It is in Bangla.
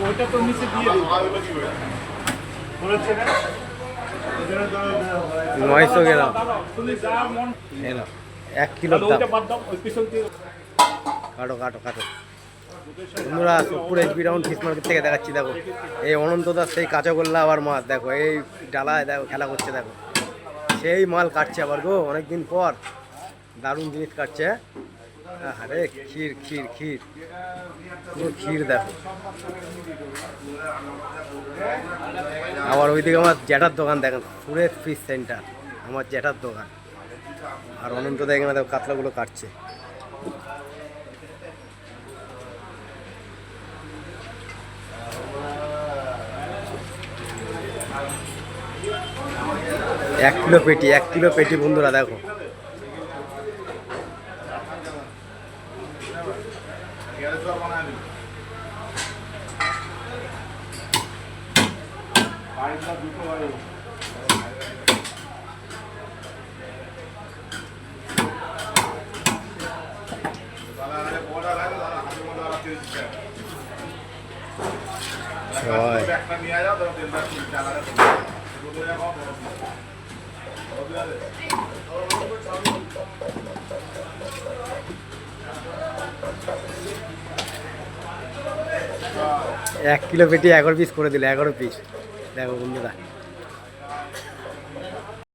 ওইটা তো নিচে দিয়ে দিই বলেছে না 900 গ্রাম এলো 1 কিলো দাম। কাটো কাটো কাটো বন্ধুরা, Sodepur HB town fish market থেকে দেখাচ্ছি। দেখো এই অনন্তদার সেই কাঁচাগোল্লা আবার মাছ, দেখো এই ডালায় দেখো খেলা করছে, দেখো সেই মাল কাটছে আবার গো অনেকদিন পর, দারুণ জিনিস কাটছে। আরে ক্ষীর ক্ষীর ক্ষীর পুরো ক্ষীর দেখো। আবার ওইদিকে আমার জ্যাঠার দোকান দেখেন, সুরেশ ফিশ সেন্টার, আমার জ্যাঠার দোকান। আর অনন্তদা এখানে দেখো কাতলাগুলো কাটছে। এক কিলো পেটি বন্ধুরা দেখো। এক কিলো পেটি 11 পিস করে দিল, 11 পিস দেখো বন্ধুরা।